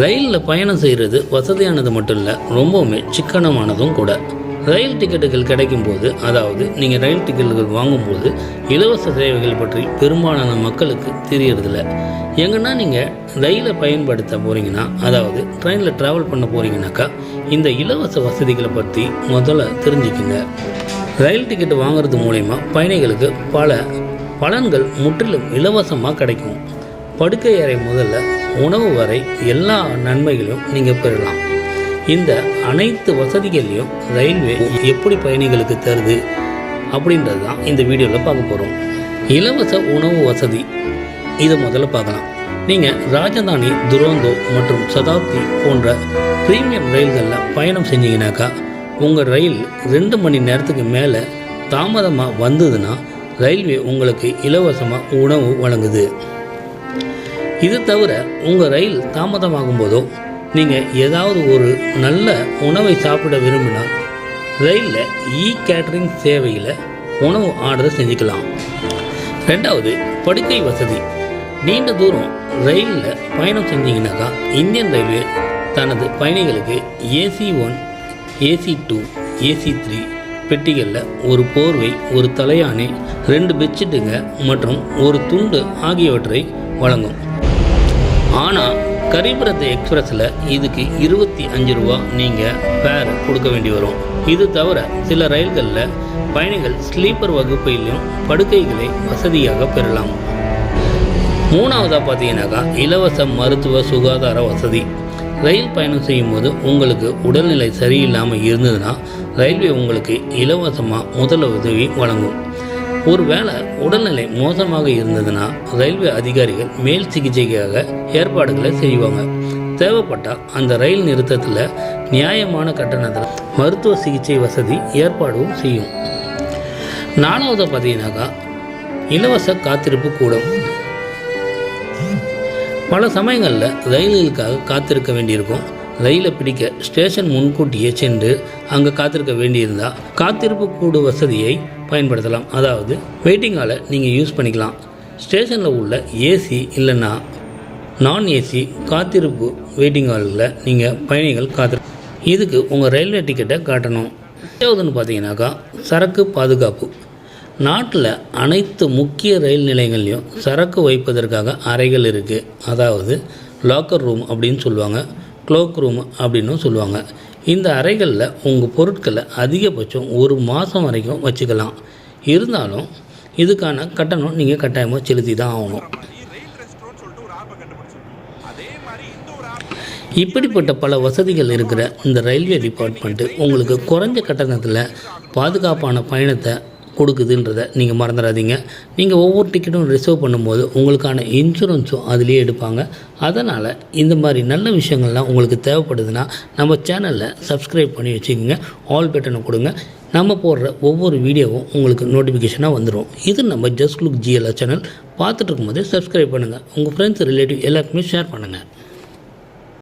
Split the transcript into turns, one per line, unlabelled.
ரயிலில் பயணம் செய்கிறது வசதியானது மட்டும் இல்லை, ரொம்பவுமே சிக்கனமானதும் கூட. ரயில் டிக்கெட்டுகள் கிடைக்கும்போது, அதாவது நீங்கள் ரயில் டிக்கெட்டுகள் வாங்கும்போது இலவச சேவைகள் பற்றி பெரும்பாலான மக்களுக்கு தெரியறதில்ல. எங்கன்னா நீங்கள் ரயிலை பயன்படுத்த போகிறீங்கன்னா, அதாவது ட்ரெயினில் ட்ராவல் பண்ண போகிறீங்கன்னாக்கா இந்த இலவச வசதிகளை பற்றி முதல்ல தெரிஞ்சுக்குங்க. ரயில் டிக்கெட்டு வாங்குறது மூலயமா பயணிகளுக்கு பல பலன்கள் முற்றிலும் இலவசமாக கிடைக்கும். படுக்கை அறை முதல்ல உணவு வரை எல்லா நன்மைகளையும் நீங்கள் பெறலாம். இந்த அனைத்து வசதிகளையும் ரயில்வே எப்படி பயணிகளுக்கு தருது அப்படின்றது தான் இந்த வீடியோவில் பார்க்க போகிறோம். இலவச உணவு வசதி இதை முதல்ல பார்க்கலாம். நீங்கள் ராஜதானி, துரோந்தோ மற்றும் சதாப்தி போன்ற ப்ரீமியம் ரயில்களில் பயணம் செஞ்சீங்கன்னாக்கா உங்கள் ரயில் 2 மணி நேரத்துக்கு மேலே தாமதமாக வந்ததுன்னா ரயில்வே உங்களுக்கு இலவசமாக உணவு வழங்குது. இது தவிர உங்கள் ரயில் தாமதமாகும் போதோ நீங்கள் ஏதாவது ஒரு நல்ல உணவை சாப்பிட விரும்பினால் ரயிலில் கேட்டரிங் சேவையில் உணவு ஆர்டர் செஞ்சுக்கலாம். 2வது, படுக்கை வசதி. நீண்ட தூரம் ரயிலில் பயணம் செஞ்சீங்கன்னாக்கா இந்தியன் ரயில்வே தனது பயணிகளுக்கு AC 1, AC 2, AC 3 பெட்டிகளில் ஒரு போர்வை, ஒரு தலையாணி, 2 பெட்ஷீட்டுங்க மற்றும் ஒரு துண்டு ஆகியவற்றை வழங்கும். ஆனால் கரிபரத் எக்ஸ்பிரஸில் இதுக்கு 25 ரூபா நீங்கள் ஃபேர் கொடுக்க வேண்டி வரும். இது தவிர சில ரயில்களில் பயணிகள் ஸ்லீப்பர் வகுப்பிலும் படுக்கைகளை வசதியாக பெறலாம். 3வதாக பார்த்தீங்கன்னாக்கா இலவச மருத்துவ சுகாதார வசதி. ரயில் பயணம் செய்யும்போது உங்களுக்கு உடல்நிலை சரியில்லாமல் இருந்ததுன்னா ரயில்வே உங்களுக்கு இலவசமாக முதல் உதவி வழங்கும். ஒருவேளை உடல்நிலை மோசமாக இருந்ததுன்னா ரயில்வே அதிகாரிகள் மேல் சிகிச்சைக்காக ஏற்பாடுகளை செய்வாங்க. தேவைப்பட்டால் அந்த ரயில் நிறுத்தத்தில் நியாயமான கட்டணத்தில் மருத்துவ சிகிச்சை வசதி ஏற்பாடும் செய்யும். 4வது பார்த்தீங்கன்னாக்கா இலவச காத்திருப்பு கூடம். பல சமயங்களில் ரயில்களுக்காக காத்திருக்க வேண்டியிருக்கும். ரயிலை பிடிக்க ஸ்டேஷன் முன்கூட்டியே சென்று அங்கே காத்திருக்க வேண்டியிருந்தால் காத்திருப்பு கூடு வசதியை பயன்படுத்தலாம். அதாவது வெயிட்டிங் ஹாலை நீங்கள் யூஸ் பண்ணிக்கலாம். ஸ்டேஷனில் உள்ள AC இல்லைன்னா நான் AC காத்திருப்பு வெயிட்டிங் ஹாலில் நீங்கள் பயணிகள் இதுக்கு உங்கள் ரயில்வே டிக்கெட்டை காட்டணும். 5வதுன்னு பார்த்தீங்கன்னாக்கா சரக்கு பாதுகாப்பு. நாட்டில் அனைத்து முக்கிய ரயில் நிலையங்கள்லையும் சரக்கு வைப்பதற்காக அறைகள் இருக்குது. அதாவது லாக்கர் ரூம் அப்படின்னு சொல்லுவாங்க, க்ளோக் ரூம் அப்படின்னு சொல்லுவாங்க. இந்த அறைகளில் உங்கள் பொருட்களை அதிகபட்சம் 1 மாதம் வரைக்கும் வச்சுக்கலாம். இருந்தாலும் இதுக்கான கட்டணம் நீங்கள் கட்டாயமாக செலுத்தி தான் ஆகணும். இப்படிப்பட்ட பல வசதிகள் இருக்கிற இந்த ரயில்வே டிபார்ட்மெண்ட்டு உங்களுக்கு குறைஞ்ச கட்டணத்தில் பாதுகாப்பான பயணத்தை கொடுக்குதுன்றதை நீங்கள் மறந்துடாதீங்க. நீங்கள் ஒவ்வொரு டிக்கெட்டும் ரிசர்வ் பண்ணும்போது உங்களுக்கான இன்சூரன்ஸும் அதிலே எடுப்பாங்க. அதனால் இந்த மாதிரி நல்ல விஷயங்கள்லாம் உங்களுக்கு தேவைப்படுதுன்னா நம்ம சேனலில் சப்ஸ்கிரைப் பண்ணி வச்சுக்கோங்க. ஆல் பட்டனை கொடுங்க. நம்ம போடுற ஒவ்வொரு வீடியோவும் உங்களுக்கு நோட்டிஃபிகேஷனாக வந்துடும். இது நம்ம ஜஸ்ட் லுக் GLR சேனல். பார்த்துட்டு இருக்கும்போதே சப்ஸ்கிரைப் பண்ணுங்கள். உங்கள் ஃப்ரெண்ட்ஸ், ரிலேட்டிவ் எல்லாருக்குமே ஷேர் பண்ணுங்கள்.